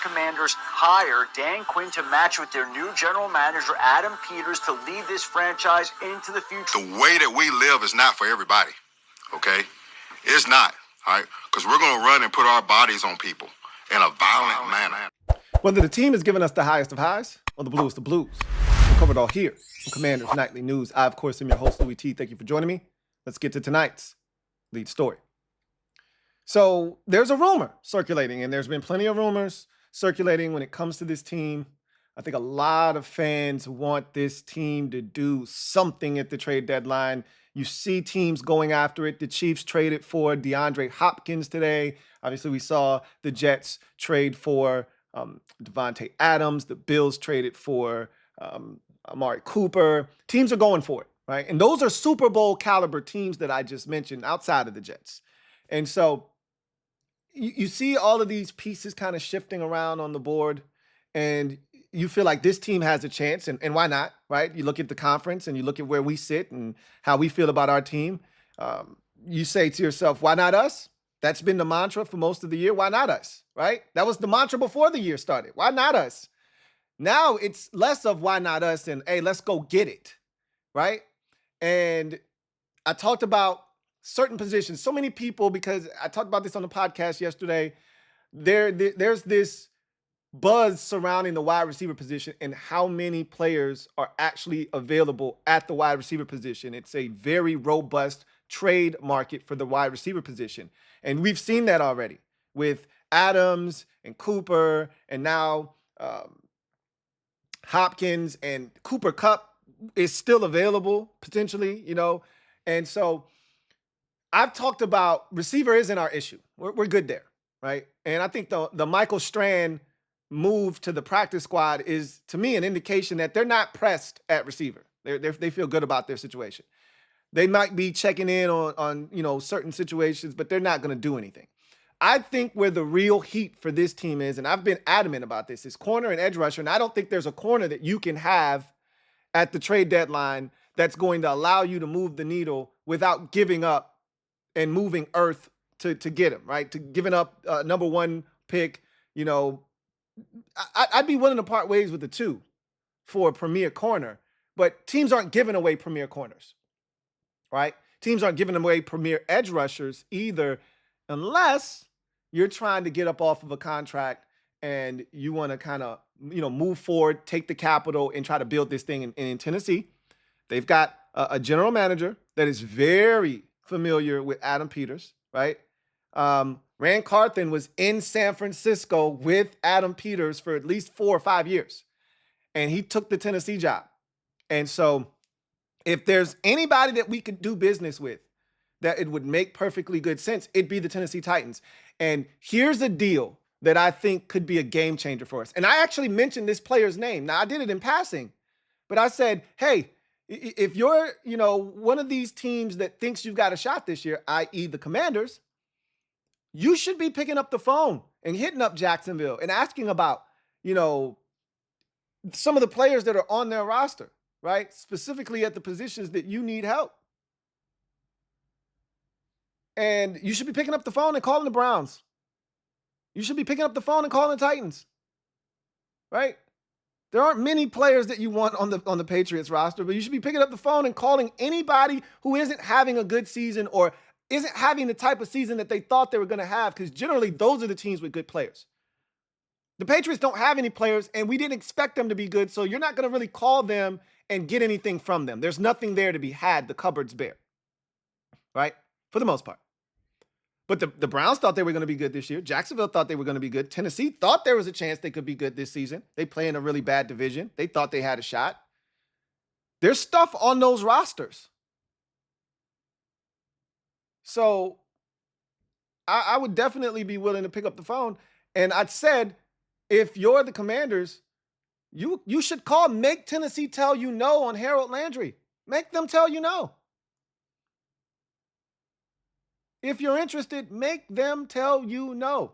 Commanders hire Dan Quinn to match with their new general manager, Adam Peters, to lead this franchise into the future. The way that we live is not for everybody, okay? It's not, all right? Because we're going to run and put our bodies on people in a violent manner. Whether the team is giving us the highest of highs or the blues, we'll cover it all here on Commanders Nightly News. I, of course, am your host, Louie T. Thank you for joining me. Let's get to tonight's lead story. So there's a rumor circulating, and there's been plenty of rumors circulating when it comes to this team. I think a lot of fans want this team to do something at the trade deadline. You see teams going after it. The Chiefs traded for DeAndre Hopkins today. Obviously, we saw the Jets trade for Devontae Adams. The Bills traded for Amari Cooper. Teams are going for it, right? And those are Super Bowl caliber teams that I just mentioned outside of the Jets. And so you see all of these pieces kind of shifting around on the board, and you feel like this team has a chance, and why not, right? You look at the conference and you look at where we sit and how we feel about our team. You say to yourself, why not us? That's been the mantra for most of the year. Why not us, right? That was the mantra before the year started. Why not us? Now it's less of why not us and, hey, let's go get it, right? And I talked about certain positions, so many people, because I talked about this on the podcast yesterday. There's this buzz surrounding the wide receiver position and how many players are actually available at the wide receiver position. It's a very robust trade market for the wide receiver position. And we've seen that already with Adams and Cooper, and now Hopkins, and Cooper Kupp is still available potentially, you know. And so I've talked about receiver isn't our issue. We're good there, right? And I think the Michael Strand move to the practice squad is, to me, an indication that they're not pressed at receiver. They feel good about their situation. They might be checking in on certain situations, but they're not going to do anything. I think where the real heat for this team is, and I've been adamant about this, is corner and edge rusher. And I don't think there's a corner that you can have at the trade deadline that's going to allow you to move the needle without giving up and moving earth to get him, right? To giving up number one pick, I'd be willing to part ways with the two for a premier corner, but teams aren't giving away premier corners, right? Teams aren't giving away premier edge rushers either, unless you're trying to get up off of a contract and you want to kind of, move forward, take the capital, and try to build this thing in Tennessee. They've got a general manager that is very familiar with Adam Peters, right? Rand Carthen was in San Francisco with Adam Peters for at least 4 or 5 years, and he took the Tennessee job. And so if there's anybody that we could do business with that it would make perfectly good sense, it'd be the Tennessee Titans. And here's a deal that I think could be a game changer for us. And I actually mentioned this player's name. Now, I did it in passing, but I said, hey, if you're, one of these teams that thinks you've got a shot this year, i.e. the Commanders, you should be picking up the phone and hitting up Jacksonville and asking about, some of the players that are on their roster, right? Specifically at the positions that you need help. And you should be picking up the phone and calling the Browns. You should be picking up the phone and calling the Titans, right? There aren't many players that you want on the Patriots roster, but you should be picking up the phone and calling anybody who isn't having a good season or isn't having the type of season that they thought they were going to have, because generally those are the teams with good players. The Patriots don't have any players, and we didn't expect them to be good, so you're not going to really call them and get anything from them. There's nothing there to be had. The cupboard's bare, right? For the most part. But the Browns thought they were going to be good this year. Jacksonville thought they were going to be good. Tennessee thought there was a chance they could be good this season. They play in a really bad division. They thought they had a shot. There's stuff on those rosters. So I would definitely be willing to pick up the phone. And I said, if you're the Commanders, you should call, make Tennessee tell you no on Harold Landry. Make them tell you no. If you're interested, make them tell you no.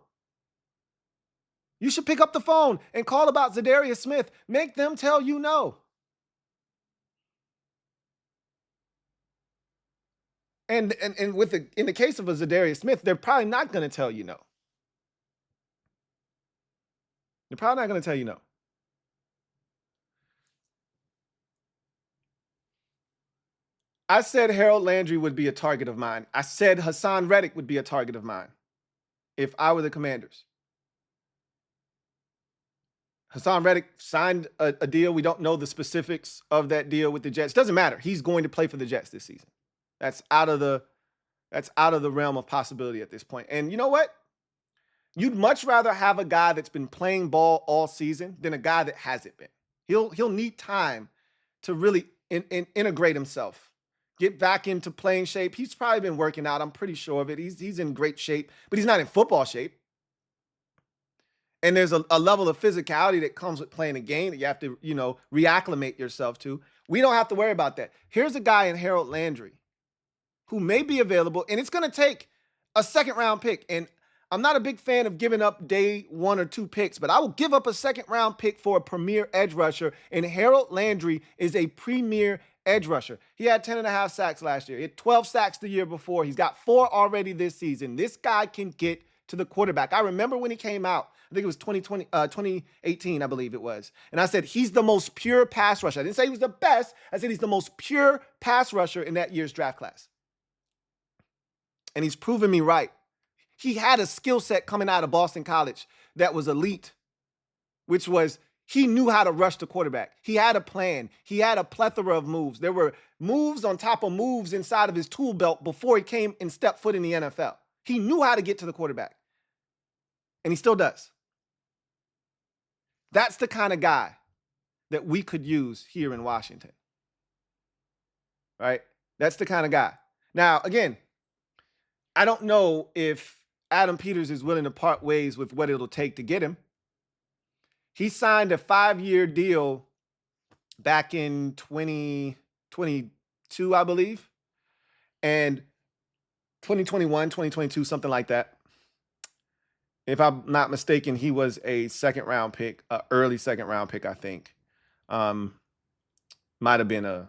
You should pick up the phone and call about Zadarius Smith. Make them tell you no. And in the case of a Zadarius Smith, they're probably not going to tell you no. They're probably not going to tell you no. I said Harold Landry would be a target of mine. I said Hassan Reddick would be a target of mine if I were the Commanders. Hassan Reddick signed a deal. We don't know the specifics of that deal with the Jets. Doesn't matter. He's going to play for the Jets this season. That's out of the realm of possibility at this point. And you know what? You'd much rather have a guy that's been playing ball all season than a guy that hasn't been. He'll need time to really integrate himself, get back into playing shape. He's probably been working out. I'm pretty sure of it. He's in great shape, but he's not in football shape. And there's a level of physicality that comes with playing a game that you have to, reacclimate yourself to. We don't have to worry about that. Here's a guy in Harold Landry who may be available, and it's going to take a second-round pick. And I'm not a big fan of giving up day 1 or 2 picks, but I will give up a second-round pick for a premier edge rusher, and Harold Landry is a premier edge rusher. He had 10.5 sacks last year. He had 12 sacks the year before. He's got 4 already this season. This guy can get to the quarterback. I remember when he came out, I think it was 2018, I believe it was. And I said, he's the most pure pass rusher. I didn't say he was the best. I said he's the most pure pass rusher in that year's draft class. And he's proven me right. He had a skill set coming out of Boston College that was elite, which was he knew how to rush the quarterback. He had a plan. He had a plethora of moves. There were moves on top of moves inside of his tool belt before he came and stepped foot in the NFL. He knew how to get to the quarterback. And he still does. That's the kind of guy that we could use here in Washington. Right? That's the kind of guy. Now, again, I don't know if Adam Peters is willing to part ways with what it'll take to get him. He signed a 5-year deal back in 2022, I believe. And 2021, 2022, something like that. If I'm not mistaken, he was a second-round pick, early second-round pick, I think. Might have been a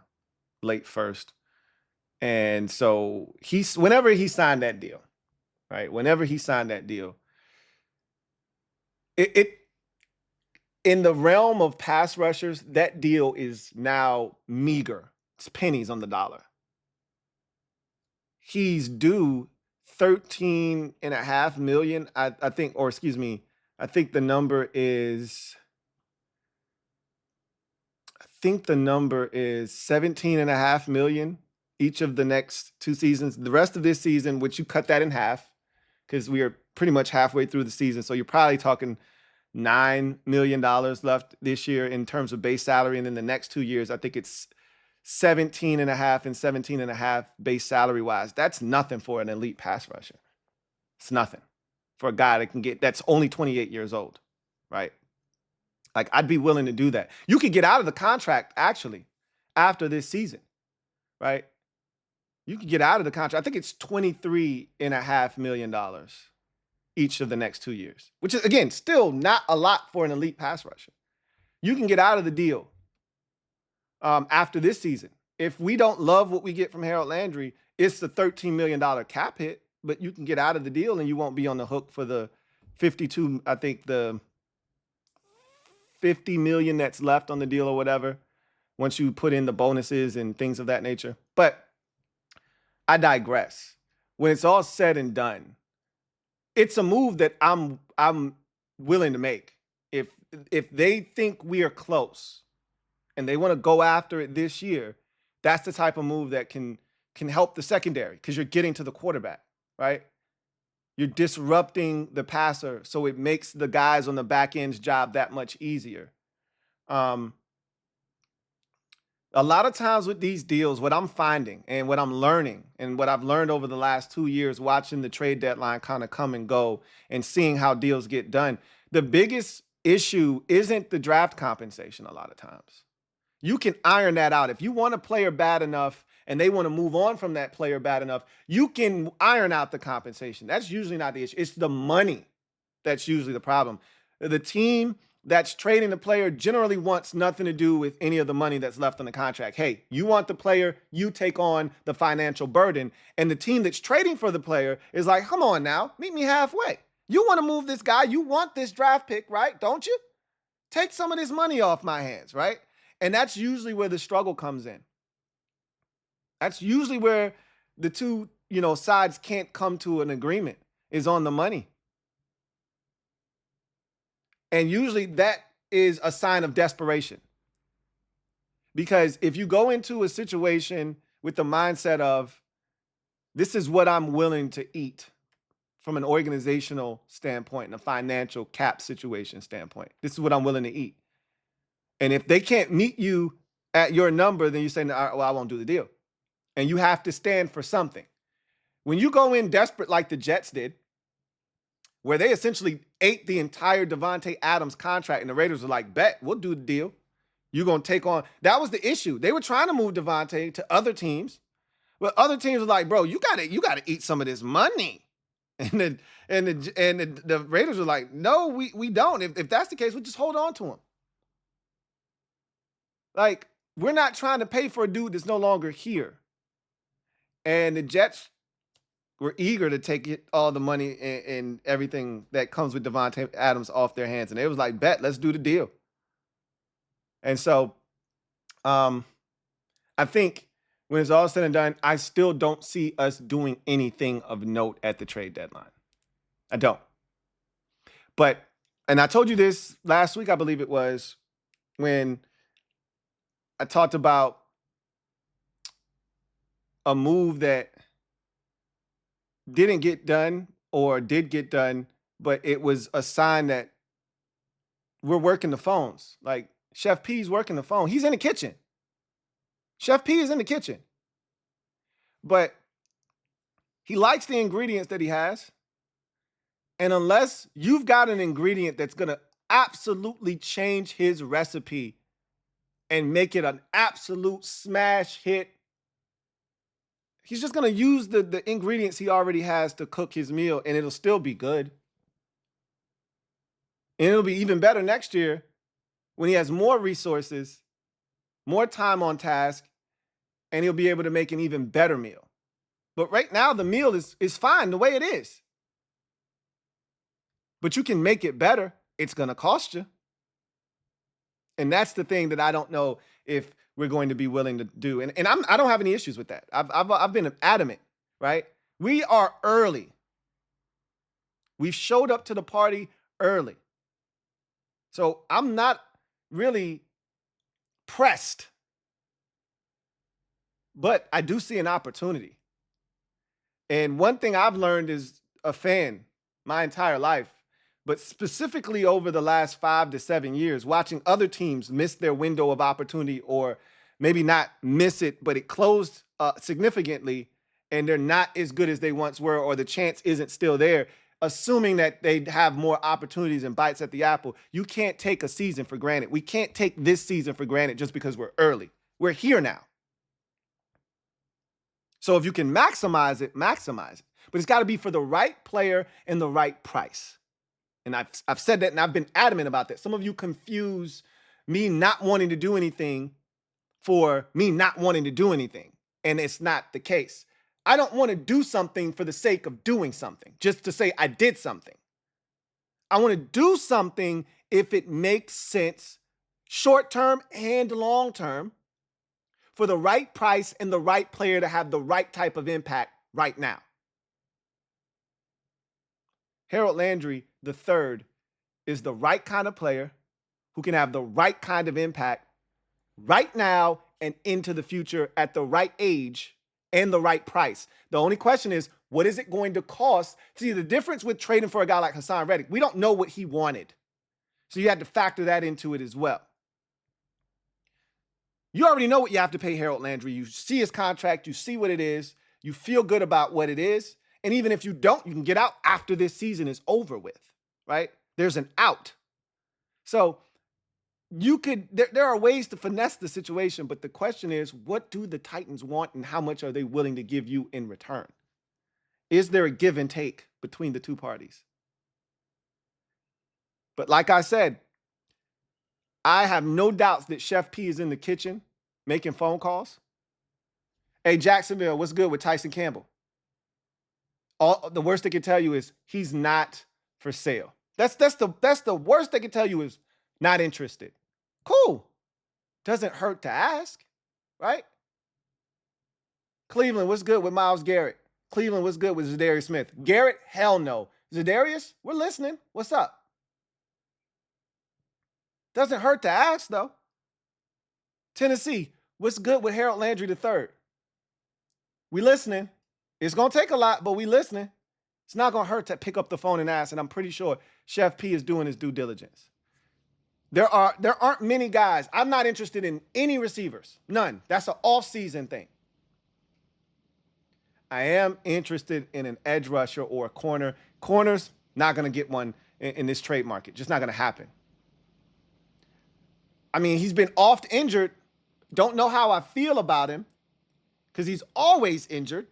late first. And so whenever he signed that deal, right? Whenever he signed that deal, it in the realm of pass rushers, that deal is now meager. It's pennies on the dollar. He's due $13.5 million, I think, or excuse me, I think the number is $17.5 million each of the next 2 seasons. The rest of this season, which you cut that in half, because we are pretty much halfway through the season, so you're probably talking $9 million left this year in terms of base salary, and then the next 2 years, I think it's 17.5 and 17.5 base salary wise. That's nothing for an elite pass rusher. It's nothing for a guy that's only 28 years old, right? Like, I'd be willing to do that. You could get out of the contract actually after this season, right? You could get out of the contract. I think it's $23.5 million each of the next 2 years, which is, again, still not a lot for an elite pass rusher. You can get out of the deal after this season. If we don't love what we get from Harold Landry, it's the $13 million cap hit, but you can get out of the deal and you won't be on the hook for the 52, I think the $50 million that's left on the deal or whatever, once you put in the bonuses and things of that nature. But I digress. When it's all said and done, it's a move that I'm willing to make. If they think we are close and they want to go after it this year, that's the type of move that can help the secondary, because you're getting to the quarterback, right? You're disrupting the passer, so it makes the guys on the back end's job that much easier. A lot of times with these deals, what I'm finding and what I'm learning and what I've learned over the last 2 years watching the trade deadline kind of come and go and seeing how deals get done, the biggest issue isn't the draft compensation a lot of times. You can iron that out. If you want a player bad enough and they want to move on from that player bad enough, you can iron out the compensation. That's usually not the issue. It's the money that's usually the problem. The team that's trading the player generally wants nothing to do with any of the money that's left on the contract. Hey, you want the player, you take on the financial burden. And the team that's trading for the player is like, come on now, meet me halfway. You want to move this guy. You want this draft pick, right? Don't you? Take some of this money off my hands, right? And that's usually where the struggle comes in. That's usually where the two, sides can't come to an agreement, is on the money. And usually that is a sign of desperation. Because if you go into a situation with the mindset of, this is what I'm willing to eat from an organizational standpoint and a financial cap situation standpoint, this is what I'm willing to eat. And if they can't meet you at your number, then you say, no, well, I won't do the deal. And you have to stand for something. When you go in desperate like the Jets did, where they essentially ate the entire Devontae Adams contract, and the Raiders were like, bet, we'll do the deal. You're going to take on. That was the issue. They were trying to move Devontae to other teams, but other teams were like, bro, you gotta eat some of this money. And the Raiders were like, no, we don't. If that's the case, we'll just hold on to him. Like, we're not trying to pay for a dude that's no longer here. And the Jets were eager to take all the money and everything that comes with Devontae Adams off their hands. And they was like, bet, let's do the deal. And so I think when it's all said and done, I still don't see us doing anything of note at the trade deadline. I don't. But, and I told you this last week, I believe it was, when I talked about a move that didn't get done or did get done, but it was a sign that we're working the phones. Like, Chef P's working the phone. He's in the kitchen. Chef P is in the kitchen. But he likes the ingredients that he has. And unless you've got an ingredient that's going to absolutely change his recipe and make it an absolute smash hit, he's just going to use the ingredients he already has to cook his meal, and it'll still be good. And it'll be even better next year when he has more resources, more time on task, and he'll be able to make an even better meal. But right now, the meal is fine the way it is. But you can make it better. It's going to cost you. And that's the thing that I don't know if we're going to be willing to do. And I don't have any issues with that. I've been adamant, right? We are early. We've showed up to the party early. So I'm not really pressed, but I do see an opportunity. And one thing I've learned as a fan my entire life, but specifically over the last 5 to 7 years, watching other teams miss their window of opportunity, or maybe not miss it, but it closed significantly and they're not as good as they once were, or the chance isn't still there, assuming that they'd have more opportunities and bites at the apple. You can't take a season for granted. We can't take this season for granted just because we're early. We're here now. So if you can maximize it, maximize it. But it's got to be for the right player and the right price. And I've said that, and I've been adamant about that. Some of you confuse me not wanting to do anything for me not wanting to do anything. And it's not the case. I don't want to do something for the sake of doing something, just to say I did something. I want to do something if it makes sense, short-term and long-term, for the right price and the right player to have the right type of impact right now. Harold Landry III is the right kind of player who can have the right kind of impact right now and into the future at the right age and the right price. The only question is, what is it going to cost? See, the difference with trading for a guy like Hassan Reddick, we don't know what he wanted. So you had to factor that into it as well. You already know what you have to pay Harold Landry. You see his contract. You see what it is. You feel good about what it is. And even if you don't, you can get out after this season is over with, right? There's an out. So you could, there are ways to finesse the situation, but the question is, what do the Titans want and how much are they willing to give you in return? Is there a give and take between the two parties? But like I said, I have no doubts that Chef P is in the kitchen making phone calls. Hey, Jacksonville, what's good with Tyson Campbell? The worst they can tell you is he's not for sale. That's the worst they can tell you is Not interested. Cool. Doesn't hurt to ask, right? Cleveland, what's good with Myles Garrett? Cleveland, what's good with Zadarius Smith? Garrett, hell no. Zadarius, we're listening. What's up? Doesn't hurt to ask, though. Tennessee, what's good with Harold Landry III? We listening. It's going to take a lot, but we listening. It's not going to hurt to pick up the phone and ask, and I'm pretty sure Chef P is doing his due diligence. There aren't many guys. I'm not interested in any receivers. None. That's an off-season thing. I am interested in an edge rusher or a corner. Corners, not going to get one in this trade market. Just not going to happen. I mean, he's been oft injured. Don't know how I feel about him because he's always injured.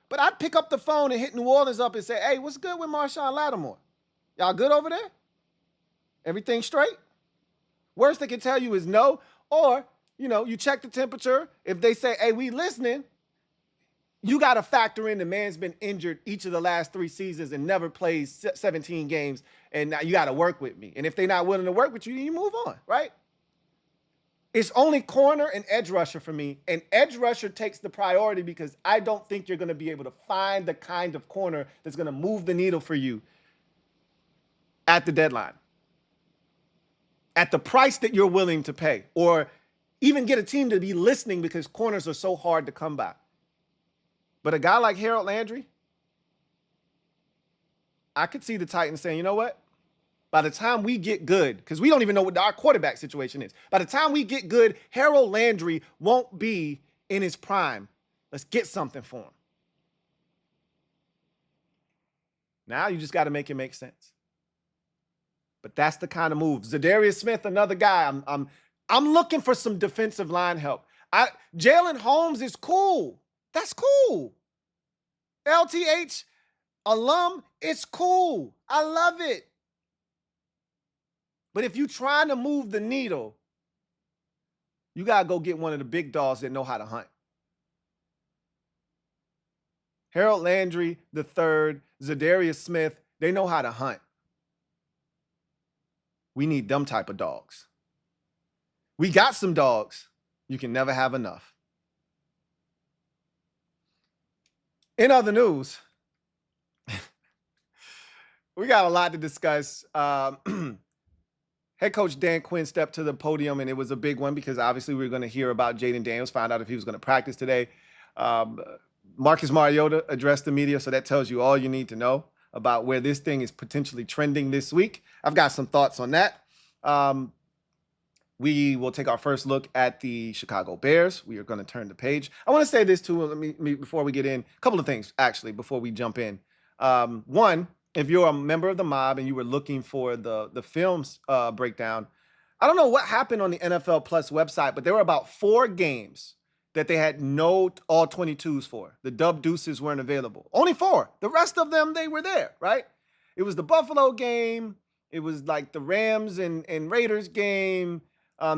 But I'd pick up the phone and hit New Orleans up and say, hey, what's good with Marshawn Lattimore? Y'all good over there? Everything straight? Worst they can tell you is no. Or, you check the temperature. If they say, hey, we listening, you got to factor in the man's been injured each of the last 3 seasons and never plays 17 games, and now you got to work with me. And if they're not willing to work with you, you move on, right? It's only corner and edge rusher for me, and edge rusher takes the priority because I don't think you're going to be able to find the kind of corner that's going to move the needle for you at the deadline, at the price that you're willing to pay, or even get a team to be listening because corners are so hard to come by. But a guy like Harold Landry, I could see the Titans saying, you know what? By the time we get good, because we don't even know what our quarterback situation is. By the time we get good, Harold Landry won't be in his prime. Let's get something for him. Now you just got to make it make sense. But that's the kind of move. Zadarius Smith, another guy. I'm looking for some defensive line help. Jalen Holmes is cool. That's cool. LTH alum, it's cool. I love it. But if you're trying to move the needle, you got to go get one of the big dogs that know how to hunt. Harold Landry III, Zadarius Smith, they know how to hunt. We need them type of dogs. We got some dogs. You can never have enough. In other news, we got a lot to discuss. Head coach Dan Quinn stepped to the podium, and it was a big one because obviously we were going to hear about Jaden Daniels, find out if he was going to practice today. Marcus Mariota addressed the media, so that tells you all you need to know about where this thing is potentially trending this week. I've got some thoughts on that. We will take our first look at the Chicago Bears. We are going to turn the page. I want to say this too, before we get in. A couple of things, actually, before we jump in. One, if you're a member of the mob and you were looking for the films breakdown, I don't know what happened on the NFL Plus website, but there were about 4 games that they had no all 22s for. The dub deuces weren't available. Only 4. The rest of them, they were there, right? It was the Buffalo game. It was like the Rams and Raiders game.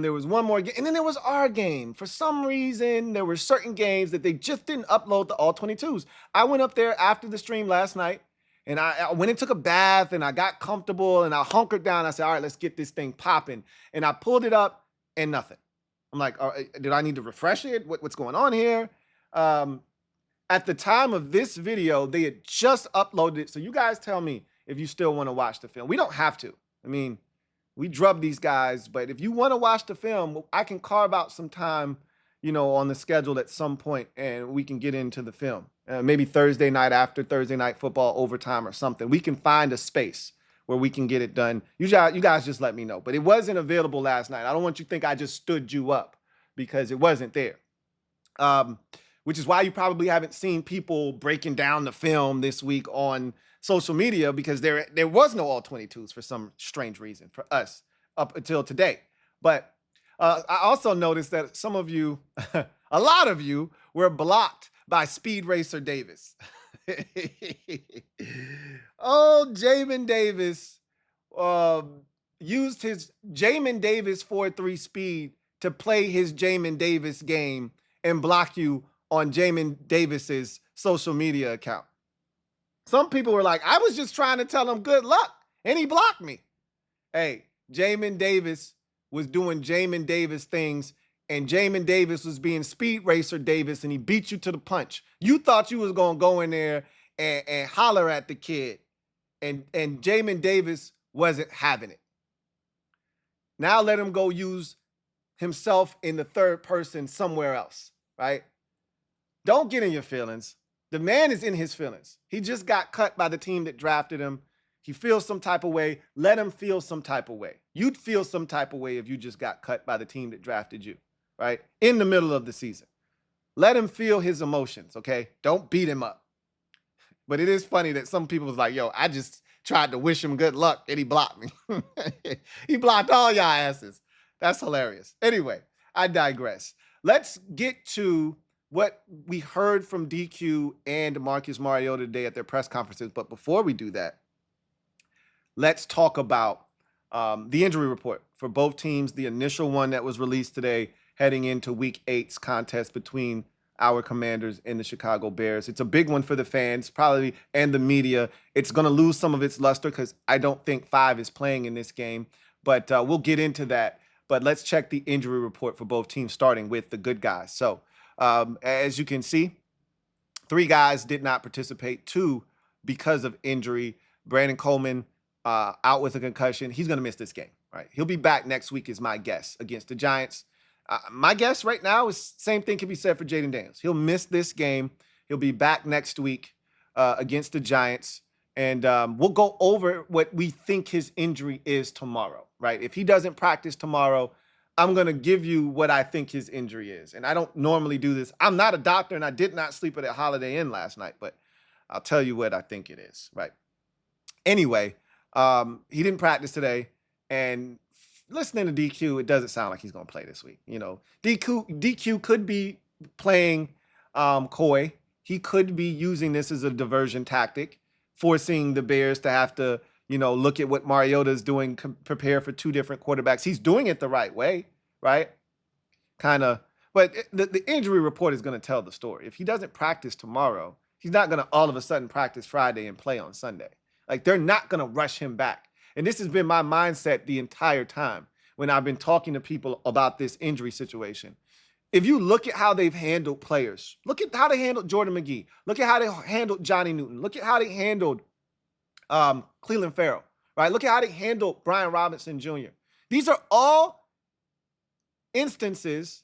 There was one more game. And then there was our game. For some reason, there were certain games that they just didn't upload the all 22s. I went up there after the stream last night, and I went and took a bath, and I got comfortable, and I hunkered down. I said, all right, let's get this thing popping. And I pulled it up, and nothing. I'm like, did I need to refresh it? What's going on here? At the time of this video, they had just uploaded it. So you guys tell me if you still want to watch the film. We don't have to. I mean, we drub these guys, but if you want to watch the film, I can carve out some time, on the schedule at some point, and we can get into the film. Maybe Thursday night after Thursday night football overtime or something. We can find a space where we can get it done. You guys just let me know. But it wasn't available last night. I don't want you to think I just stood you up because it wasn't there. Which is why you probably haven't seen people breaking down the film this week on social media, because there was no all 22s for some strange reason for us up until today. But I also noticed that some of you, a lot of you, were blocked by Speed Racer Davis. Oh, Jamin Davis used his Jamin Davis 4.3 speed to play his Jamin Davis game and block you on Jamin Davis's social media account. Some people were like, I was just trying to tell him good luck, and he blocked me. Hey, Jamin Davis was doing Jamin Davis things, and Jamin Davis was being Speed Racer Davis, and he beat you to the punch. You thought you was going to go in there and holler at the kid, and Jamin Davis wasn't having it. Now let him go use himself in the third person somewhere else, right? Don't get in your feelings. The man is in his feelings. He just got cut by the team that drafted him. He feels some type of way. Let him feel some type of way. You'd feel some type of way if you just got cut by the team that drafted you, right? In the middle of the season. Let him feel his emotions, okay? Don't beat him up. But it is funny that some people was like, yo, I just tried to wish him good luck and he blocked me. He blocked all y'all asses. That's hilarious. Anyway, I digress. Let's get to what we heard from DQ and Marcus Mariota today at their press conferences. But before we do that, let's talk about the injury report for both teams. The initial one that was released today heading into Week 8's contest between our Commanders and the Chicago Bears. It's a big one for the fans, probably, and the media. It's going to lose some of its luster because I don't think 5 is playing in this game. But we'll get into that. But let's check the injury report for both teams, starting with the good guys. So as you can see, 3 guys did not participate, 2 because of injury. Brandon Coleman out with a concussion. He's going to miss this game, right? He'll be back next week is my guess against the Giants. My guess right now is same thing can be said for Jaden Daniels. He'll miss this game. He'll be back next week against the Giants. And we'll go over what we think his injury is tomorrow, right? If he doesn't practice tomorrow, I'm going to give you what I think his injury is. And I don't normally do this. I'm not a doctor, and I did not sleep at a Holiday Inn last night, but I'll tell you what I think it is, right? Anyway, he didn't practice today, and listening to DQ, it doesn't sound like he's going to play this week. You know, DQ could be playing coy. He could be using this as a diversion tactic, forcing the Bears to have to, you know, look at what Mariota is doing, prepare for 2 different quarterbacks. He's doing it the right way, right? Kind of. But the injury report is going to tell the story. If he doesn't practice tomorrow, he's not going to all of a sudden practice Friday and play on Sunday. Like, they're not going to rush him back. And this has been my mindset the entire time when I've been talking to people about this injury situation. If you look at how they've handled players, look at how they handled Jordan McGee. Look at how they handled Johnny Newton. Look at how they handled Cleveland Farrell, right? Look at how they handled Brian Robinson Jr. These are all instances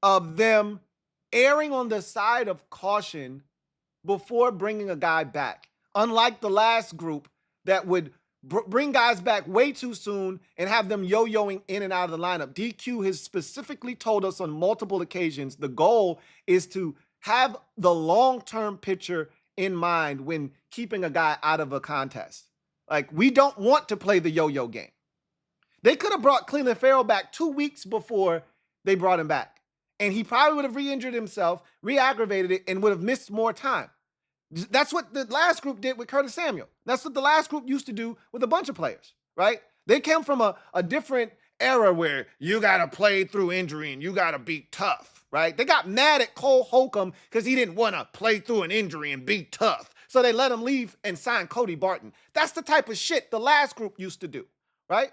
of them erring on the side of caution before bringing a guy back. Unlike the last group that would bring guys back way too soon and have them yo-yoing in and out of the lineup. DQ has specifically told us on multiple occasions the goal is to have the long-term picture in mind when keeping a guy out of a contest. Like, we don't want to play the yo-yo game. They could have brought Cleveland Farrell back 2 weeks before they brought him back. And he probably would have re-injured himself, re-aggravated it, and would have missed more time. That's what the last group did with Curtis Samuel. That's what the last group used to do with a bunch of players, right? They came from a different era where you got to play through injury and you got to be tough, right? They got mad at Cole Holcomb because he didn't want to play through an injury and be tough. So they let him leave and sign Cody Barton. That's the type of shit the last group used to do, right?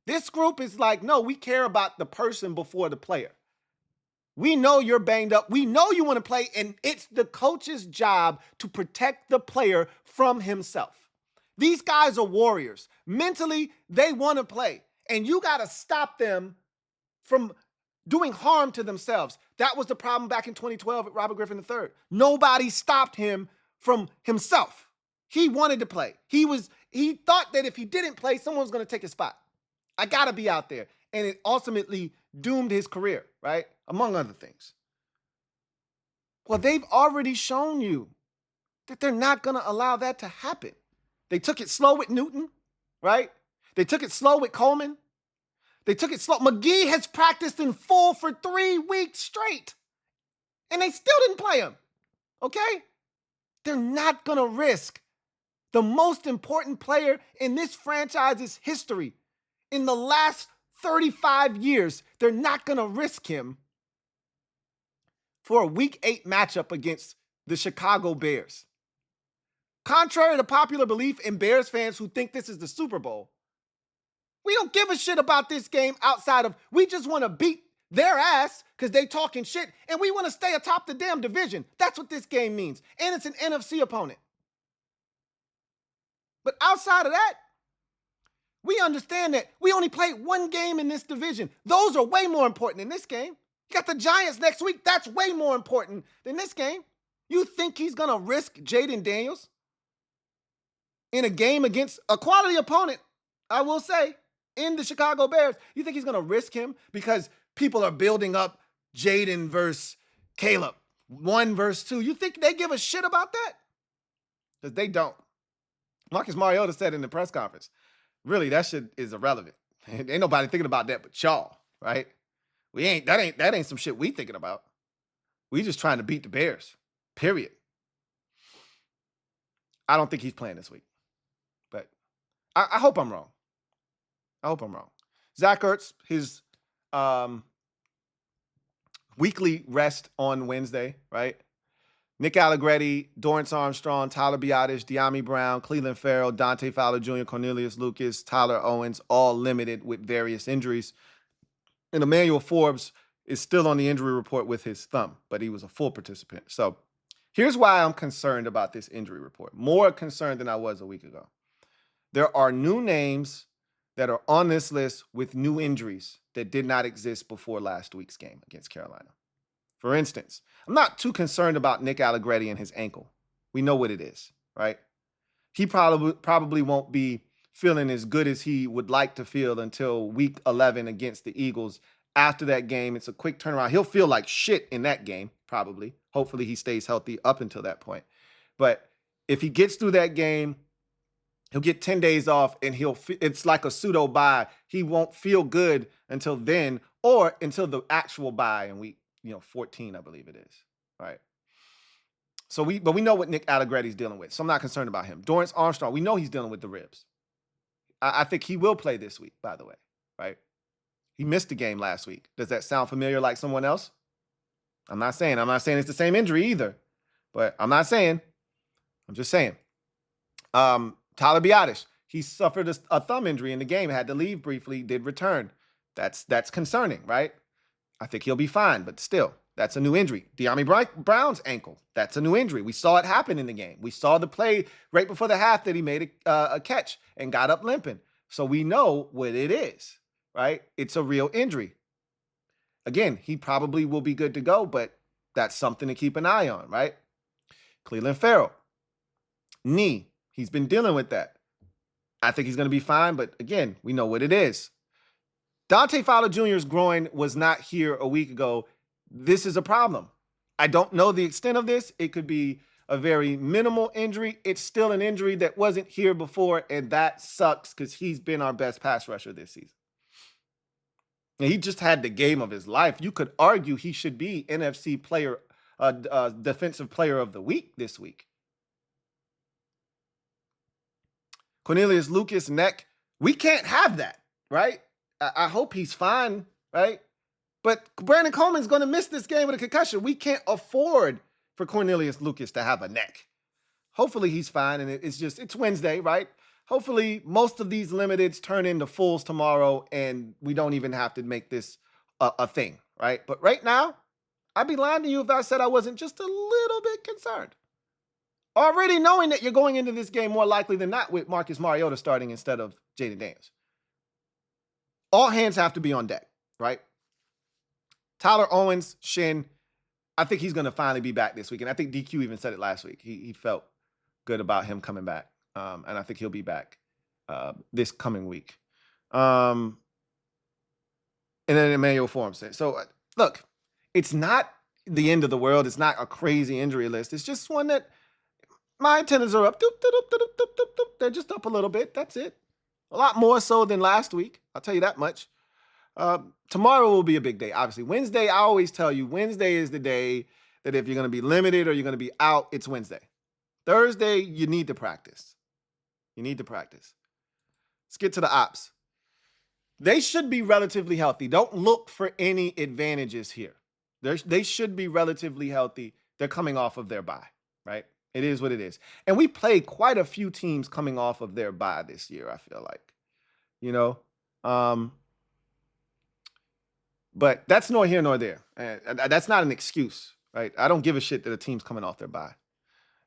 This group is like, no, we care about the person before the player. We know you're banged up. We know you want to play, and it's the coach's job to protect the player from himself. These guys are warriors. Mentally, they want to play, and you got to stop them from doing harm to themselves. That was the problem back in 2012 with Robert Griffin III. Nobody stopped him from himself. He wanted to play. He thought that if he didn't play, someone was going to take his spot. I got to be out there. And it ultimately doomed his career, right? Among other things. Well, they've already shown you that they're not going to allow that to happen. They took it slow with Newton, right? They took it slow with Coleman. They took it slow. McGee has practiced in full for 3 weeks straight, and they still didn't play him, okay? They're not going to risk the most important player in this franchise's history in the last 35 years. They're not going to risk him for a Week 8 matchup against the Chicago Bears. Contrary to popular belief in Bears fans who think this is the Super Bowl, We don't give a shit about this game outside of we just want to beat their ass because they talking shit, and we want to stay atop the damn division. That's what this game means. And it's an NFC opponent. But outside of that, we understand that we only played one game in this division. Those are way more important than this game. You got the Giants next week. That's way more important than this game. You think he's going to risk Jaden Daniels in a game against a quality opponent, I will say, in the Chicago Bears? You think he's going to risk him because people are building up Jaden versus Caleb, 1 versus 2? You think they give a shit about that? Because they don't. Marcus Mariota said in the press conference, really, that shit is irrelevant. Ain't nobody thinking about that but y'all, right? That ain't some shit we thinking about. We just trying to beat the Bears, period. I don't think he's playing this week, but I hope I'm wrong. Zach Ertz, his weekly rest on Wednesday, right? Nick Allegretti, Dorrance Armstrong, Tyler Biadasz, De'Ami Brown, Cleveland Farrell, Dante Fowler Jr., Cornelius Lucas, Tyler Owens, all limited with various injuries. And Emmanuel Forbes is still on the injury report with his thumb, but he was a full participant. So here's why I'm concerned about this injury report. More concerned than I was a week ago. There are new names that are on this list with new injuries that did not exist before last week's game against Carolina. For instance, I'm not too concerned about Nick Allegretti and his ankle. We know what it is, right? He probably won't be feeling as good as he would like to feel until week 11 against the Eagles. After that game, it's a quick turnaround. He'll feel like shit in that game, probably. Hopefully he stays healthy up until that point. But if he gets through that game, he'll get 10 days off and it's like a pseudo bye. He won't feel good until then or until the actual bye in week 14, I believe it is. Right. But we know what Nick Allegretti's dealing with. So I'm not concerned about him. Dorrance Armstrong, we know he's dealing with the ribs. I think he will play this week, by the way. Right. He missed the game last week. Does that sound familiar like someone else? I'm not saying it's the same injury either, but I'm just saying. Tyler Biadasz, he suffered a thumb injury in the game, had to leave briefly, did return. That's concerning, right? I think he'll be fine, but still, that's a new injury. De'Ami Brown's ankle, that's a new injury. We saw it happen in the game. We saw the play right before the half that he made a catch and got up limping. So we know what it is, right? It's a real injury. Again, he probably will be good to go, but that's something to keep an eye on, right? Cleveland Farrell, knee. He's been dealing with that. I think he's going to be fine, but again, we know what it is. Dante Fowler Jr.'s groin was not here a week ago. This is a problem. I don't know the extent of this. It could be a very minimal injury. It's still an injury that wasn't here before, and that sucks because he's been our best pass rusher this season. And he just had the game of his life. You could argue he should be NFC Defensive Player of the Week this week. Cornelius Lucas, neck. We can't have that, right? I hope he's fine, right? But Brandon Coleman's going to miss this game with a concussion. We can't afford for Cornelius Lucas to have a neck. Hopefully he's fine, and it's Wednesday, right? Hopefully most of these limiteds turn into fulls tomorrow, and we don't even have to make this a thing, right? But right now, I'd be lying to you if I said I wasn't just a little bit concerned. Already knowing that you're going into this game more likely than not with Marcus Mariota starting instead of Jaden Daniels. All hands have to be on deck, right? Tyler Owens, shin. I think he's going to finally be back this week. And I think DQ even said it last week. He felt good about him coming back. And I think he'll be back this coming week. And then Emmanuel Forbes. So, look, it's not the end of the world. It's not a crazy injury list. It's just one that my antennas are up. Doop, doop, doop, doop, doop, doop, doop. They're just up a little bit. That's it. A lot more so than last week. I'll tell you that much. Tomorrow will be a big day, obviously. Wednesday, I always tell you, Wednesday is the day that if you're going to be limited or you're going to be out, it's Wednesday. Thursday, you need to practice. Let's get to the ops. They should be relatively healthy. Don't look for any advantages here. They should be relatively healthy. They're coming off of their bye, right? It is what it is. And we played quite a few teams coming off of their bye this year, I feel like. But that's nor here nor there. And that's not an excuse, right? I don't give a shit that a team's coming off their bye.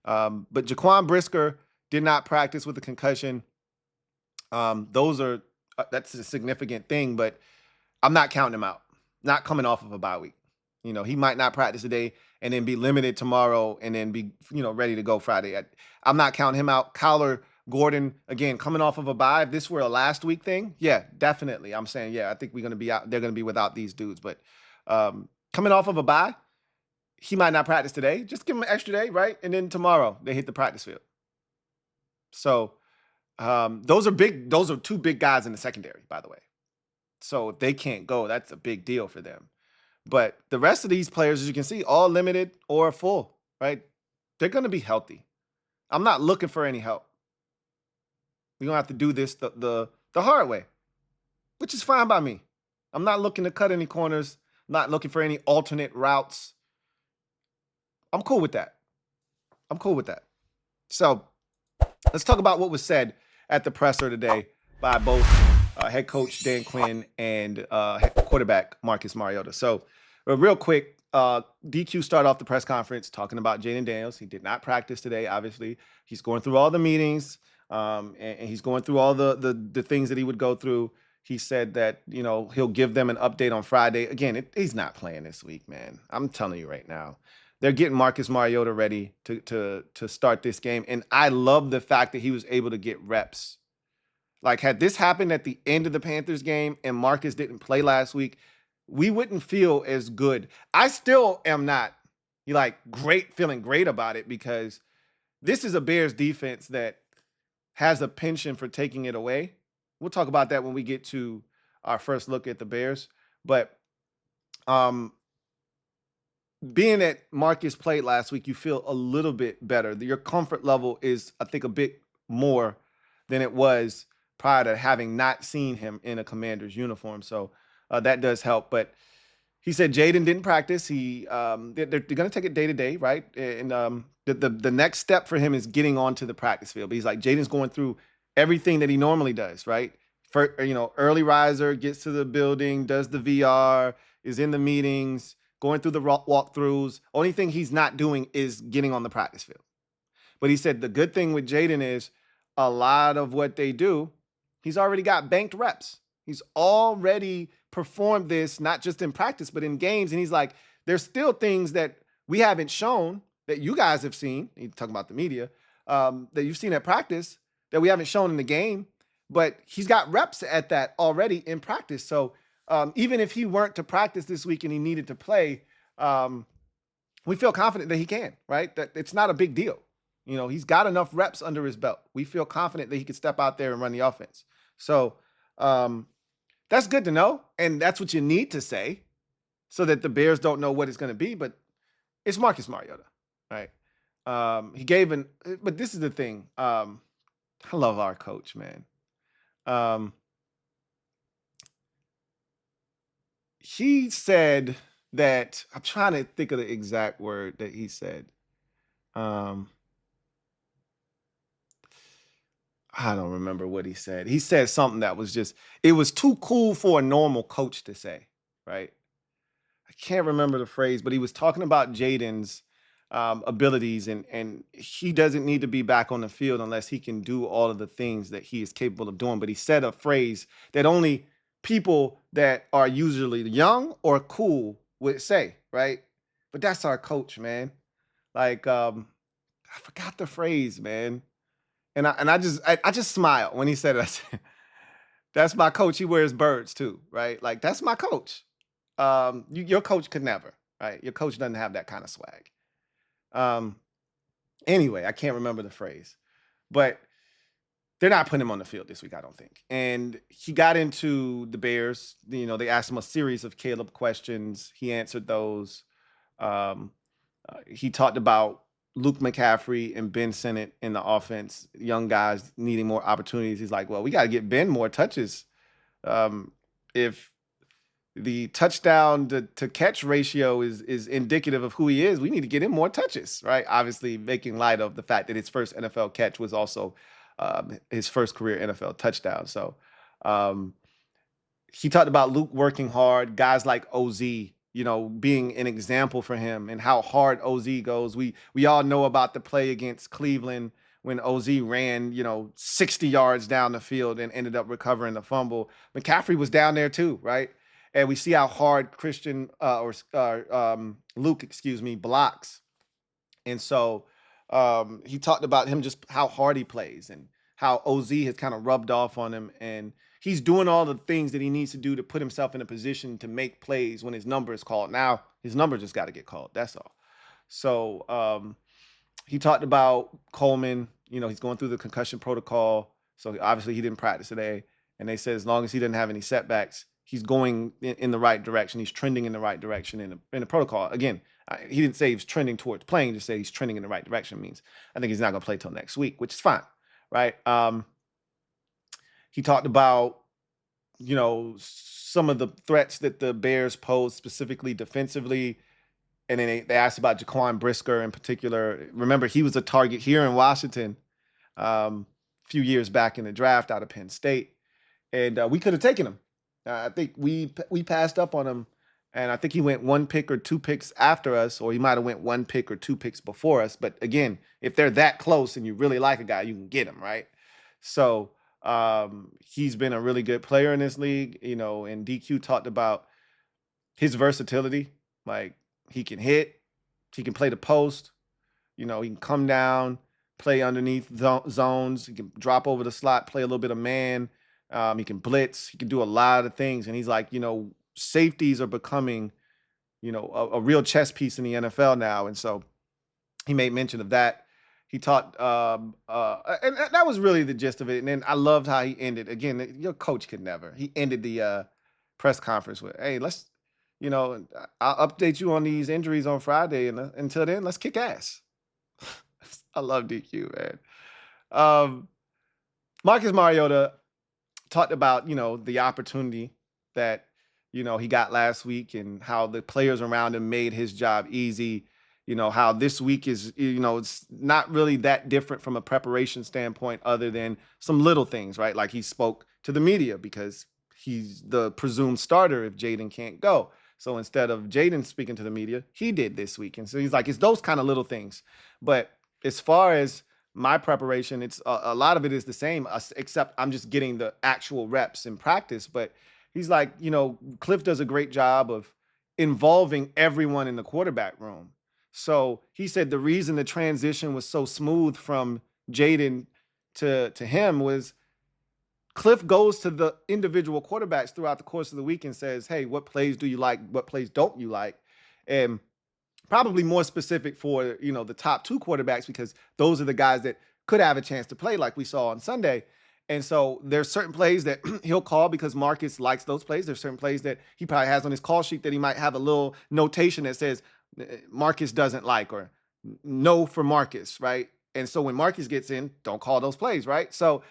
But Jaquan Brisker did not practice with a concussion. That's a significant thing, but I'm not counting him out. Not coming off of a bye week. He might not practice today and then be limited tomorrow and then be, ready to go Friday. I'm not counting him out. Kyler Gordon, again, coming off of a bye. If this were a last week thing, yeah, definitely. I'm saying, yeah, I think we're going to be out. They're going to be without these dudes. But coming off of a bye, he might not practice today. Just give him an extra day, right? And then tomorrow they hit the practice field. So those are two big guys in the secondary, by the way. So if they can't go, that's a big deal for them. But the rest of these players, as you can see, all limited or full, right? They're going to be healthy. I'm not looking for any help. We're going to have to do this the hard way, which is fine by me. I'm not looking to cut any corners. I'm not looking for any alternate routes. I'm cool with that. So let's talk about what was said at the presser today by both head coach Dan Quinn and quarterback Marcus Mariota. So real quick, DQ started off the press conference talking about Jayden Daniels. He did not practice today, obviously. He's going through all the meetings, and he's going through all the things that he would go through. He said that, he'll give them an update on Friday. Again, he's not playing this week, man. I'm telling you right now. They're getting Marcus Mariota ready to start this game. And I love the fact that he was able to get reps. Like, had this happened at the end of the Panthers game and Marcus didn't play last week, we wouldn't feel as good. I still am not feeling great about it because this is a Bears defense that has a penchant for taking it away. We'll talk about that when we get to our first look at the Bears. But being that Marcus played last week, you feel a little bit better. Your comfort level is, I think, a bit more than it was prior to having not seen him in a Commander's uniform. So that does help. But he said Jayden didn't practice. They're going to take it day to day, right? And the next step for him is getting onto the practice field. But he's like, Jayden's going through everything that he normally does, right? Early riser, gets to the building, does the VR, is in the meetings, going through the walkthroughs. Only thing he's not doing is getting on the practice field. But he said the good thing with Jayden is a lot of what they do, he's already got banked reps. He's already performed this, not just in practice, but in games. And he's like, there's still things that we haven't shown that you guys have seen. He's talking about the media, that you've seen at practice that we haven't shown in the game. But he's got reps at that already in practice. So even if he weren't to practice this week and he needed to play, we feel confident that he can, right? That it's not a big deal. He's got enough reps under his belt. We feel confident that he could step out there and run the offense. So that's good to know. And that's what you need to say so that the Bears don't know what it's going to be. But it's Marcus Mariota, right? But this is the thing. I love our coach, man. He said that, I'm trying to think of the exact word that he said. I don't remember what he said. He said something that was it was too cool for a normal coach to say, right? I can't remember the phrase, but he was talking about Jayden's abilities, and he doesn't need to be back on the field unless he can do all of the things that he is capable of doing. But he said a phrase that only people that are usually young or cool would say, right? But that's our coach, man. Like, I forgot the phrase, man. And I just smiled when he said it. I said, that's my coach. He wears birds too, right? Like, that's my coach. Your coach could never, right? Your coach doesn't have that kind of swag. Anyway, I can't remember the phrase, but they're not putting him on the field this week, I don't think. And he got into the Bears. They asked him a series of Caleb questions. He answered those. He talked about Luke McCaffrey and Ben Sinnott in the offense, young guys needing more opportunities. He's like, well, we got to get Ben more touches. If the touchdown to catch ratio is indicative of who he is, we need to get him more touches, right? Obviously, making light of the fact that his first NFL catch was also his first career NFL touchdown. So he talked about Luke working hard, guys like OZ, being an example for him and how hard OZ goes. We all know about the play against Cleveland when OZ ran, 60 yards down the field and ended up recovering the fumble. McCaffrey was down there too, right? And we see how hard Luke, blocks. And so he talked about him just how hard he plays and how OZ has kind of rubbed off on him. And he's doing all the things that he needs to do to put himself in a position to make plays when his number is called. Now, his number just got to get called. That's all. So he talked about Coleman. He's going through the concussion protocol. So obviously he didn't practice today. And they said as long as he doesn't have any setbacks, he's going in the right direction. He's trending in the right direction in the protocol. Again, he didn't say he's trending towards playing. He just said he's trending in the right direction. Means I think he's not going to play till next week, which is fine, right? He talked about, some of the threats that the Bears pose specifically defensively. And then they asked about Jaquan Brisker in particular. Remember, he was a target here in Washington a few years back in the draft out of Penn State. And we could have taken him. I think we passed up on him. And I think he went 1 pick or 2 picks after us, or he might have went 1 pick or 2 picks before us. But again, if they're that close and you really like a guy, you can get him, right? So he's been a really good player in this league, and DQ talked about his versatility. Like, he can hit, he can play the post, he can come down, play underneath zones, he can drop over the slot, play a little bit of man, he can blitz, he can do a lot of things. And he's like, safeties are becoming, a real chess piece in the NFL now. And so he made mention of that. He taught, and that was really the gist of it. And then I loved how he ended. Again, your coach could never. He ended the press conference with, "Hey, let's, I'll update you on these injuries on Friday. And until then, let's kick ass." I love DQ, man. Marcus Mariota talked about, the opportunity that, he got last week and how the players around him made his job easy. How this week is, it's not really that different from a preparation standpoint other than some little things, right? Like he spoke to the media because he's the presumed starter if Jaden can't go. So instead of Jaden speaking to the media, he did this week. And so he's like, it's those kind of little things. But as far as my preparation, it's a lot of it is the same, except I'm just getting the actual reps in practice. But he's like, Cliff does a great job of involving everyone in the quarterback room. So he said the reason the transition was so smooth from Jaden to him was Cliff goes to the individual quarterbacks throughout the course of the week and says, "Hey, what plays do you like? What plays don't you like?" And probably more specific for, the top 2 quarterbacks, because those are the guys that could have a chance to play like we saw on Sunday. And so there's certain plays that he'll call because Marcus likes those plays. There's certain plays that he probably has on his call sheet that he might have a little notation that says Marcus doesn't like, or no for Marcus, right? And so when Marcus gets in, don't call those plays, right? So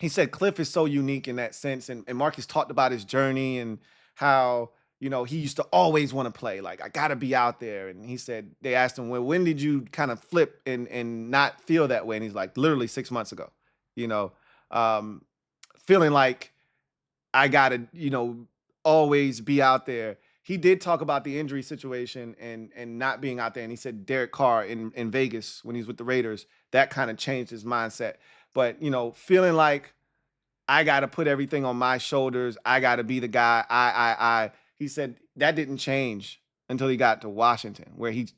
he said Cliff is so unique in that sense. And Marcus talked about his journey and how, he used to always want to play. Like, I got to be out there. And he said, they asked him, well, when did you kind of flip and not feel that way? And he's like, literally 6 months ago, feeling like I got to, always be out there. He did talk about the injury situation and not being out there. And he said Derek Carr in Vegas when he's with the Raiders, that kind of changed his mindset. But, feeling like I got to put everything on my shoulders. I got to be the guy. He said that didn't change until he got to Washington, where he's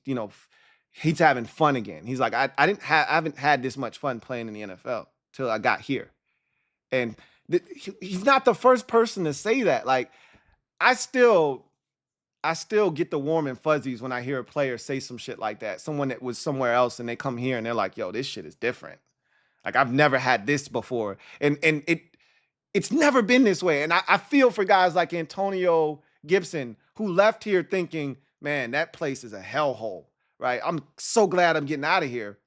having fun again. He's like, I haven't had this much fun playing in the NFL till I got here. And he's not the first person to say that. Like, I still get the warm and fuzzies when I hear a player say some shit like that. Someone that was somewhere else and they come here and they're like, yo, this shit is different. Like, I've never had this before. And it's never been this way. And I feel for guys like Antonio Gibson, who left here thinking, man, that place is a hellhole, right? I'm so glad I'm getting out of here.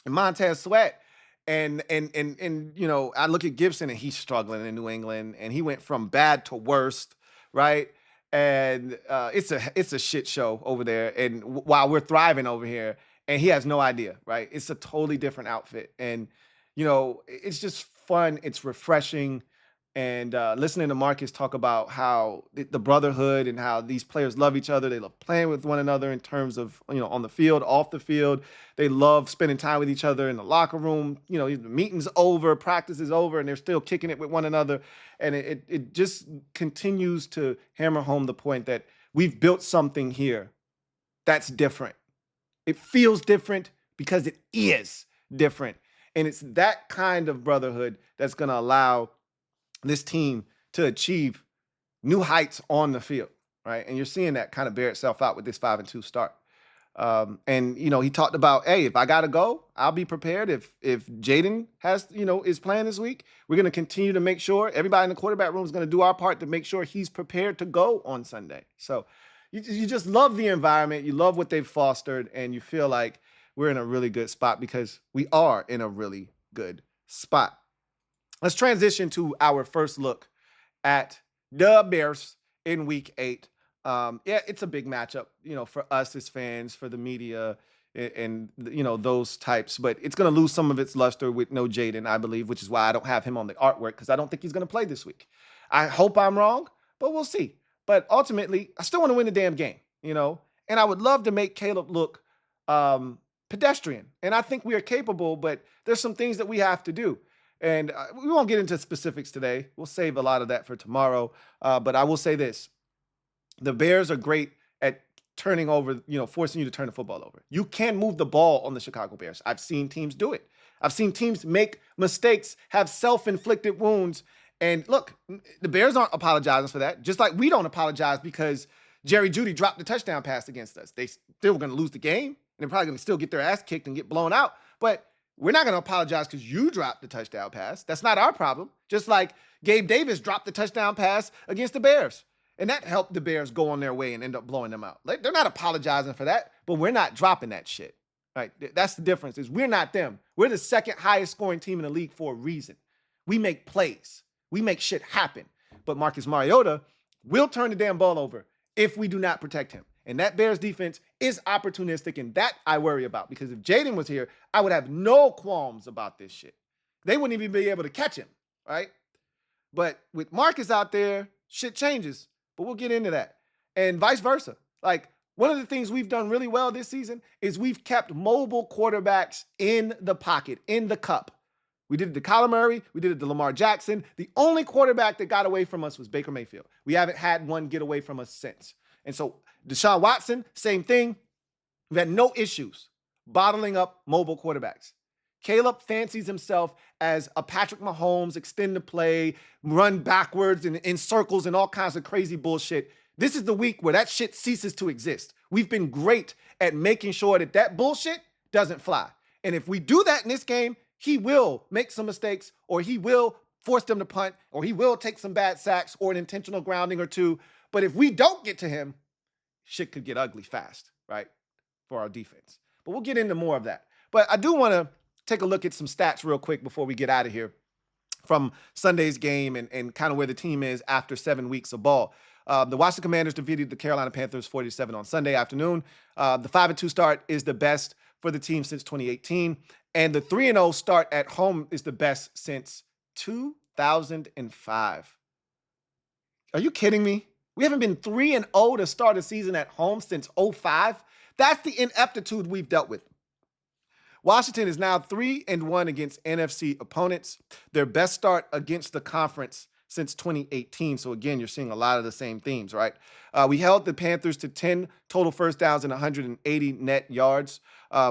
And Montez Sweat. And I look at Gibson and he's struggling in New England and he went from bad to worst, right? And it's a shit show over there. And while we're thriving over here, and he has no idea, right? It's a totally different outfit. And, it's just fun. It's refreshing. And listening to Marcus talk about how the brotherhood and how these players love each other. They love playing with one another in terms of, on the field, off the field. They love spending time with each other in the locker room. The meeting's over, practice is over, and they're still kicking it with one another. And it just continues to hammer home the point that we've built something here that's different. It feels different because it is different. And it's that kind of brotherhood that's going to allow this team to achieve new heights on the field, right? And you're seeing that kind of bear itself out with this 5-2 start. And he talked about, hey, if I gotta go, I'll be prepared. If Jaden has, is playing this week, we're gonna continue to make sure everybody in the quarterback room is gonna do our part to make sure he's prepared to go on Sunday. So you just love the environment, you love what they've fostered, and you feel like we're in a really good spot because we are in a really good spot. Let's transition to our first look at the Bears in Week 8. It's a big matchup, for us as fans, for the media, and those types. But it's going to lose some of its luster with no Jaden, I believe, which is why I don't have him on the artwork because I don't think he's going to play this week. I hope I'm wrong, but we'll see. But ultimately, I still want to win the damn game, and I would love to make Caleb look pedestrian. And I think we are capable, but there's some things that we have to do. And we won't get into specifics today. We'll save a lot of that for tomorrow. But I will say this. The Bears are great at turning over, forcing you to turn the football over. You can move the ball on the Chicago Bears. I've seen teams do it. I've seen teams make mistakes, have self-inflicted wounds. And look, the Bears aren't apologizing for that, just like we don't apologize because Jerry Jeudy dropped the touchdown pass against us. They still going to lose the game, and they're probably going to still get their ass kicked and get blown out. But we're not going to apologize because you dropped the touchdown pass. That's not our problem. Just like Gabe Davis dropped the touchdown pass against the Bears. And that helped the Bears go on their way and end up blowing them out. They're not apologizing for that, but we're not dropping that shit. Right? That's the difference is we're not them. We're the second highest scoring team in the league for a reason. We make plays. We make shit happen. But Marcus Mariota will turn the damn ball over if we do not protect him. And that Bears defense is opportunistic, and that I worry about because if Jaden was here, I would have no qualms about this shit. They wouldn't even be able to catch him, right? But with Marcus out there, shit changes. But we'll get into that. And vice versa. Like, one of the things we've done really well this season is we've kept mobile quarterbacks in the pocket, in the cup. We did it to Kyler Murray. We did it to Lamar Jackson. The only quarterback that got away from us was Baker Mayfield. We haven't had one get away from us since. And so Deshaun Watson, same thing. We've had no issues bottling up mobile quarterbacks. Caleb fancies himself as a Patrick Mahomes, extend the play, run backwards and in circles and all kinds of crazy bullshit. This is the week where that shit ceases to exist. We've been great at making sure that that bullshit doesn't fly. And if we do that in this game, he will make some mistakes, or he will force them to punt, or he will take some bad sacks or an intentional grounding or two. But if we don't get to him, shit could get ugly fast, right, for our defense. But we'll get into more of that. But I do want to take a look at some stats real quick before we get out of here from Sunday's game and kind of where the team is after 7 weeks of ball. The Washington Commanders defeated the Carolina Panthers 40-7 on Sunday afternoon. The 5-2 start is the best for the team since 2018. And the 3-0 start at home is the best since 2005. Are you kidding me? We haven't been 3-0 to start a season at home since 2005. That's the ineptitude we've dealt with. Washington is now 3-1 against NFC opponents. Their best start against the conference since 2018. So again, you're seeing a lot of the same themes, right? We held the Panthers to 10 total first downs and 180 net yards.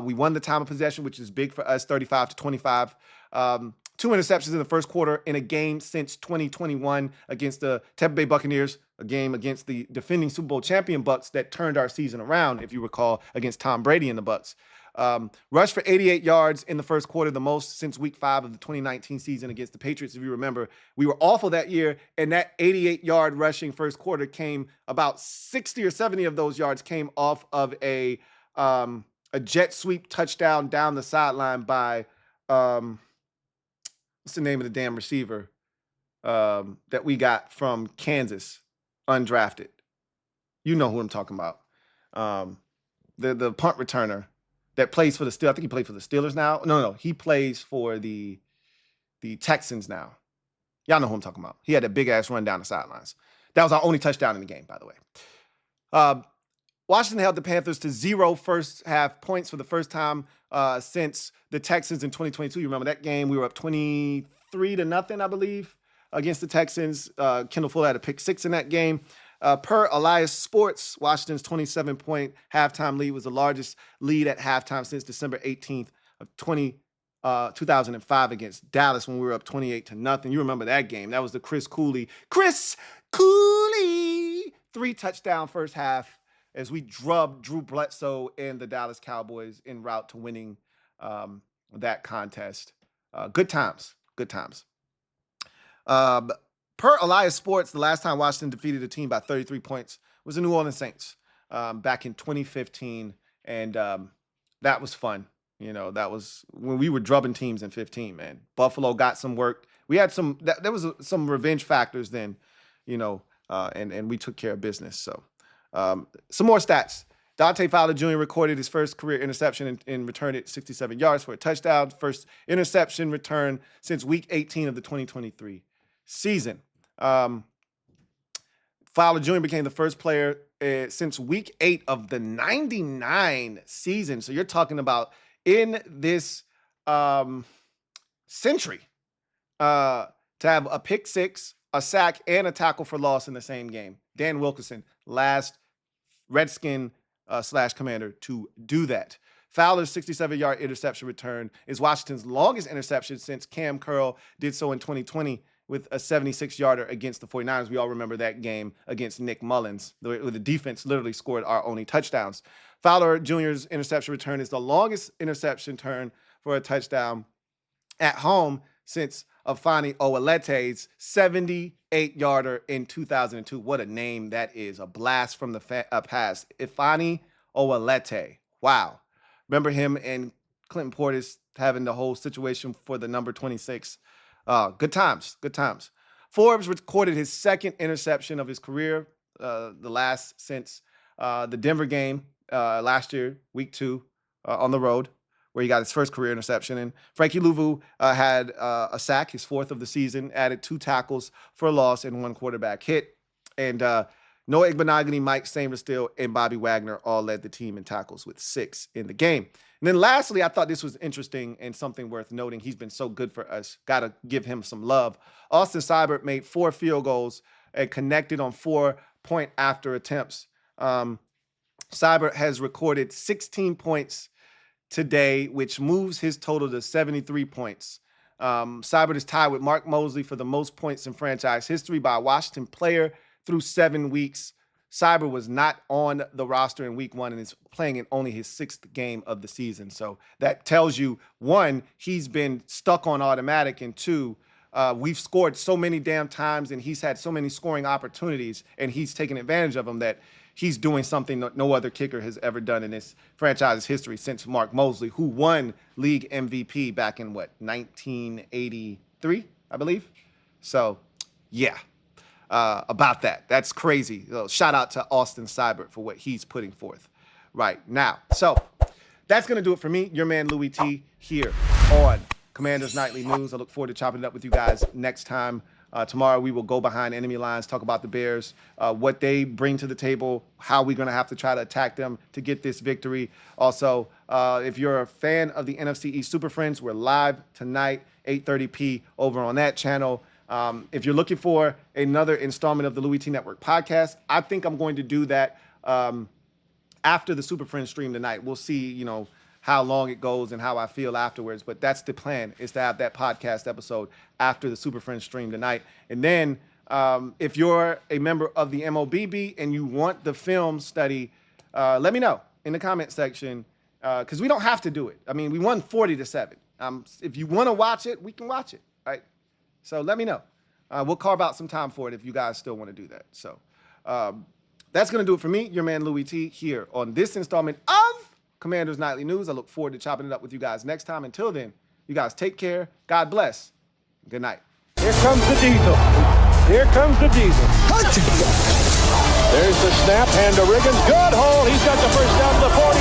We won the time of possession, which is big for us, 35-25. 2 interceptions in the first quarter in a game since 2021 against the Tampa Bay Buccaneers, a game against the defending Super Bowl champion Bucs that turned our season around, if you recall, against Tom Brady and the Bucs. Rushed for 88 yards in the first quarter, the most since week 5 of the 2019 season against the Patriots. If you remember, we were awful that year, and that 88-yard rushing first quarter came about 60 or 70 of those yards came off of a jet sweep touchdown down the sideline by what's the name of the damn receiver that we got from Kansas, undrafted. You know who I'm talking about. The punt returner that plays for the Steelers. I think he played for the Steelers now. No, he plays for the Texans now. Y'all know who I'm talking about. He had a big-ass run down the sidelines. That was our only touchdown in the game, by the way. Washington held the Panthers to 0 first-half points for the first time since the Texans in 2022. You remember that game? We were up 23-0, I believe, against the Texans. Kendall Fuller had a pick 6 in that game. Per Elias Sports, Washington's 27-point halftime lead was the largest lead at halftime since December 18th of 2005 against Dallas when we were up 28-0. You remember that game. That was the Chris Cooley 3-touchdown first half as we drubbed Drew Bledsoe and the Dallas Cowboys en route to winning that contest. Good times. Per Elias Sports, the last time Washington defeated a team by 33 points was the New Orleans Saints back in 2015, and that was fun. You know, that was when we were drubbing teams in 15, man. Buffalo got some work. We had there was some revenge factors then, you know, and we took care of business. So some more stats. Dante Fowler Jr. recorded his first career interception and returned it 67 yards for a touchdown. First interception return since week 18 of the 2023 season. Fowler Jr. became the first player since week 8 of the 99 season. So you're talking about in this century to have a pick 6, a sack, and a tackle for loss in the same game. Dan Wilkerson, last Redskin / Commander to do that. Fowler's 67-yard interception return is Washington's longest interception since Cam Curl did so in 2020 with a 76-yarder against the 49ers. We all remember that game against Nick Mullins, where the defense literally scored our only touchdowns. Fowler Jr.'s interception return is the longest interception turn for a touchdown at home since Ifeanyi Owelete's 78-yarder in 2002. What a name that is. A blast from the past. Ifeanyi Owelete. Wow. Remember him and Clinton Portis having the whole situation for the number 26. Good times. Forbes recorded his second interception of his career, the last since the Denver game last year, week 2, on the road, where he got his first career interception. And Frankie Louvu had a sack, his 4th of the season, added 2 tackles for a loss and 1 quarterback hit. And Noah Igbenogany, Mike Sainristil, and Bobby Wagner all led the team in tackles with 6 in the game. And then lastly, I thought this was interesting and something worth noting. He's been so good for us. Got to give him some love. Austin Seibert made 4 field goals and connected on 4 point-after attempts. Seibert has recorded 16 points today, which moves his total to 73 points. Seibert is tied with Mark Mosley for the most points in franchise history by a Washington player through 7 weeks. Seibert was not on the roster in week 1 and is playing in only his 6th game of the season. So that tells you, 1, he's been stuck on automatic, and 2, we've scored so many damn times and he's had so many scoring opportunities and he's taken advantage of them that he's doing something no other kicker has ever done in this franchise's history since Mark Mosley, who won league MVP back in 1983, I believe. So, yeah. About that. That's crazy. So shout out to Austin Seibert for what he's putting forth right now. So that's going to do it for me, your man Louie T, here on Commanders Nightly News. I look forward to chopping it up with you guys next time. Tomorrow we will go behind enemy lines, talk about the Bears, what they bring to the table, how we're going to have to try to attack them to get this victory. Also, if you're a fan of the NFC East Super Friends, we're live tonight, 8:30 over on that channel. If you're looking for another installment of the Louie T Network podcast, I think I'm going to do that after the Super Friends stream tonight. We'll see, how long it goes and how I feel afterwards. But that's the plan, is to have that podcast episode after the Super Friends stream tonight. And then if you're a member of the MOBB and you want the film study, let me know in the comment section, because we don't have to do it. I mean, we won 40-7. If you want to watch it, we can watch it, right? So let me know. We'll carve out some time for it if you guys still want to do that. So that's going to do it for me, your man Louie T, here on this installment of Commanders Nightly News. I look forward to chopping it up with you guys next time. Until then, you guys take care. God bless. Good night. Here comes the diesel. Here comes the diesel. There's the snap. Hand to Riggins. Good hole. He's got the first down to the 40.